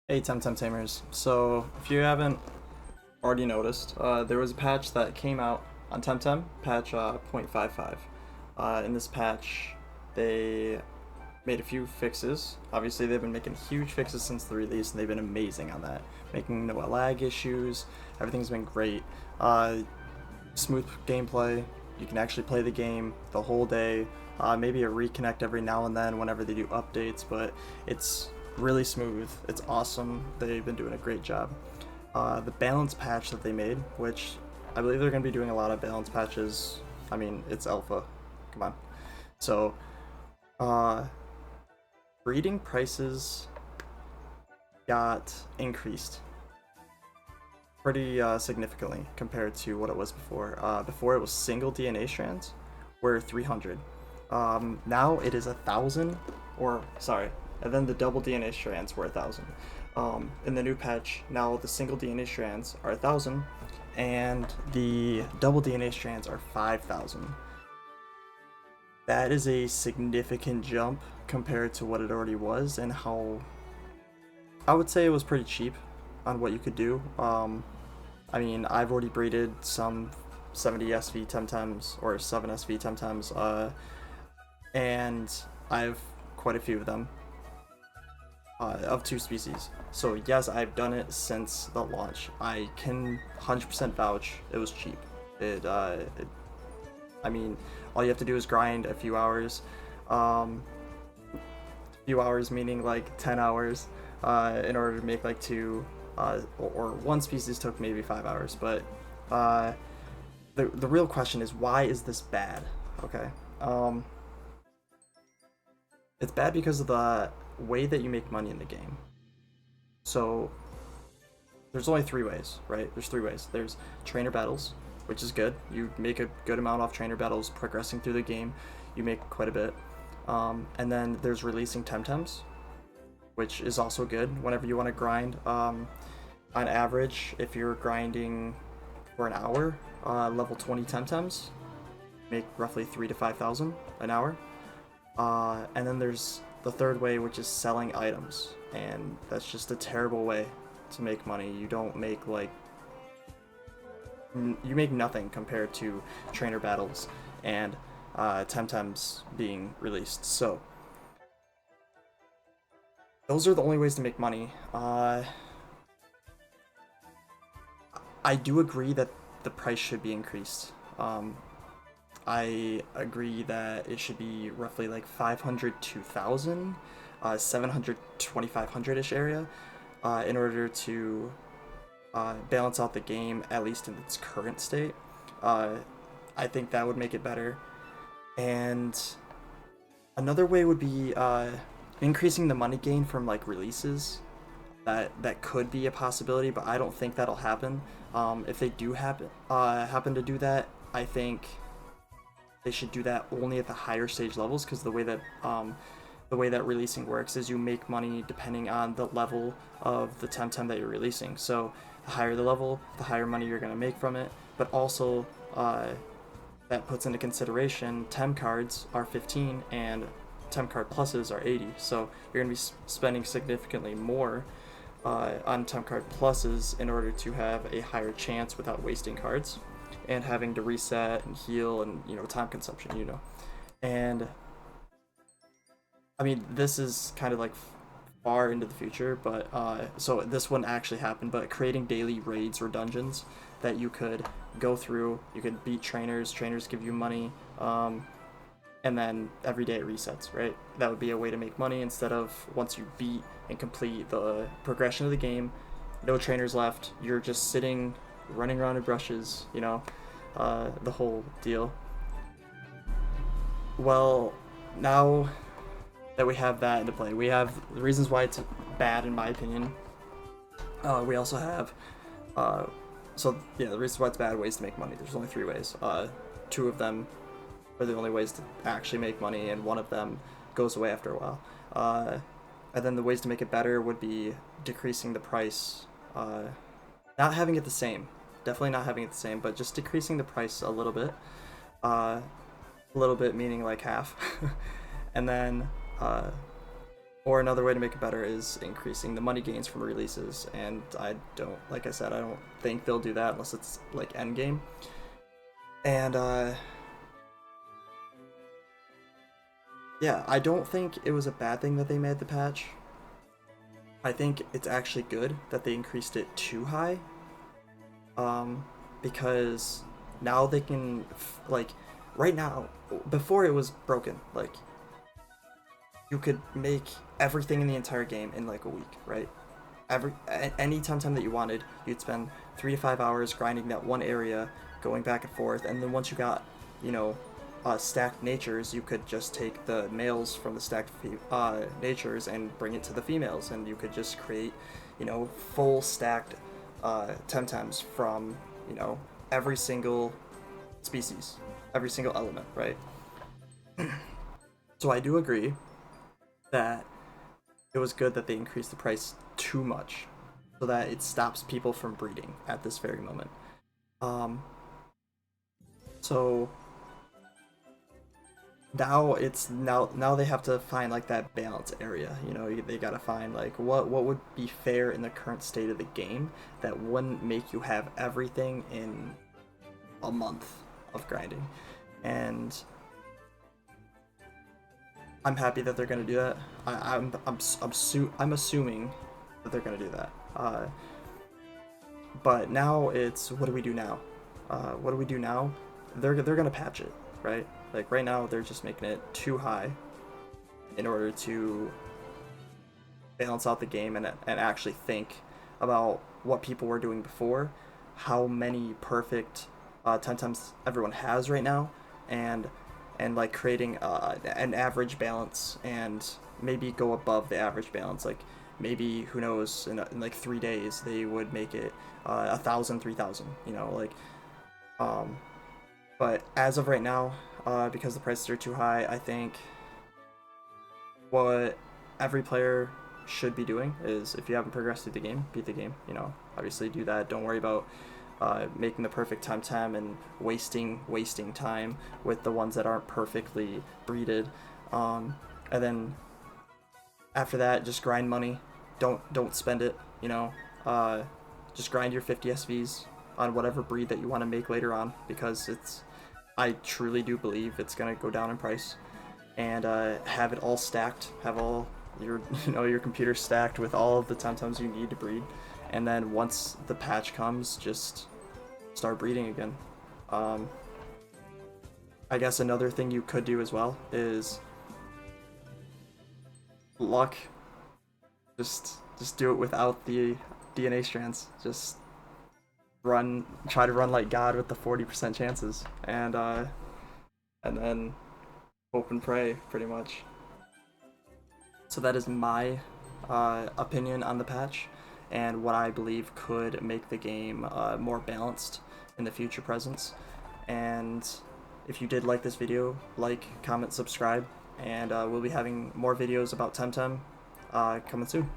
Hey Temtem Tamers. So, if you haven't already noticed, there was a patch that came out on Temtem, patch 0.55. In this patch, they made a few fixes. Obviously, they've been making huge fixes since the release, and they've been amazing on that. Making no lag issues, everything's been great. Uh, Smooth gameplay, you can actually play the game the whole day. Maybe a reconnect every now and then whenever they do updates, but it's really smooth. It's awesome. They've been doing a great job. The balance patch that they made, which I believe they're going to be doing a lot of balance patches. I mean, it's alpha. Come on. So, uh, breeding prices got increased pretty significantly compared to what it was before. Before it was single DNA strands were 300. Now it is 1,000, or sorry, and then the double DNA strands were 1,000. In the new patch, now the single DNA strands are 1,000, and the double DNA strands are 5,000. That is a significant jump compared to what it already was, and how I would say it was pretty cheap on what you could do. I mean, I've already breeded some 70 SV Temtems or 7 SV Temtems, and I have quite a few of them of two species. So yes, I've done it since the launch. I can 100% vouch it was cheap. I mean, all you have to do is grind a few hours. Few hours meaning like 10 hours in order to make like two, or one species took maybe 5 hours. But the real question is, why is this bad? Okay. It's bad because of the way that you make money in the game. So there's only three ways, right? There's three ways. There's trainer battles, which is good. You make a good amount off trainer battles progressing through the game. You make quite a bit. And then there's releasing Temtems, which is also good whenever you want to grind. On average, if you're grinding for an hour, level 20 Temtems make roughly 3 to 5,000 an hour. And then there's the third way, which is selling items, and that's just a terrible way to make money. You don't make like you make nothing compared to trainer battles and Temtems being released. So those are the only ways to make money. I do agree that the price should be increased. I agree that it should be roughly like 500 to 1,000, 700, 2,500 ish area, in order to balance out the game, at least in its current state. I think that would make it better. And another way would be increasing the money gain from like releases. That could be a possibility, but I don't think that'll happen. If they do happen to do that, I think they should do that only at the higher stage levels, because the way that releasing works is you make money depending on the level of the Temtem that you're releasing. So the higher the level, the higher money you're going to make from it. But also, that puts into consideration Tem cards are 15 and Tem card pluses are 80. So you're going to be spending significantly more on Tem card pluses in order to have a higher chance without wasting cards and having to reset and heal and time consumption. And I mean, this is kind of like far into the future, but so this wouldn't actually happen, but creating daily raids or dungeons that you could go through, you could beat trainers give you money, and then every day it resets, right? That would be a way to make money, instead of once you beat and complete the progression of the game, no trainers left, you're just sitting, running around in brushes, the whole deal. Well, now that we have that into play, we have the reasons why it's bad, in my opinion. We also have, so yeah, the reasons why it's bad, ways to make money. There's only three ways. Two of them are the only ways to actually make money, and one of them goes away after a while. And then the ways to make it better would be decreasing the price, not having it the same, definitely not having it the same, but just decreasing the price a little bit. A little bit meaning like half. And then Or another way to make it better is increasing the money gains from releases, and I don't, like I said, I don't think they'll do that unless it's like endgame. And yeah, I don't think it was a bad thing that they made the patch. I think it's actually good that they increased it too high, because now they can like right now, before it was broken, like you could make everything in the entire game in like a week, right? Any time that you wanted, you'd spend 3 to 5 hours grinding that one area, going back and forth, and then once you got, you know, stacked natures, you could just take the males from the stacked natures and bring it to the females, and you could just create, you know, full stacked Temtems from, you know, every single species, every single element, right? So I do agree that it was good that they increased the price too much so that it stops people from breeding at this very moment. Um, so now they have to find like that balance area. You know, they gotta find like what would be fair in the current state of the game that wouldn't make you have everything in a month of grinding. And I'm happy that they're gonna do that. I'm assuming that they're gonna do that. But now it's, what do we do now? What do we do now? They're gonna patch it, right? Like right now they're just making it too high in order to balance out the game and actually think about what people were doing before, how many perfect 10 times everyone has right now, and like creating an average balance and maybe go above the average balance. Like maybe, who knows, in like 3 days they would make it 1,000, 3,000. You know, like but as of right now, because the prices are too high, I think what every player should be doing is, if you haven't progressed through the game, beat the game. You know, obviously do that. Don't worry about making the perfect Temtem and wasting time with the ones that aren't perfectly breeded. And then after that, just grind money. Don't spend it. You know, just grind your 50 SVs on whatever breed that you want to make later on, because I truly do believe it's gonna go down in price. And have it all stacked. Have all your your computer stacked with all of the Temtems you need to breed. And then once the patch comes, just start breeding again. I guess another thing you could do as well is luck. Just do it without the DNA strands. Just try to run like God with the 40% chances, and then hope and pray, pretty much. So that is my opinion on the patch, and what I believe could make the game more balanced in the future presence. And if you did like this video, like, comment, subscribe, and we'll be having more videos about Temtem coming soon.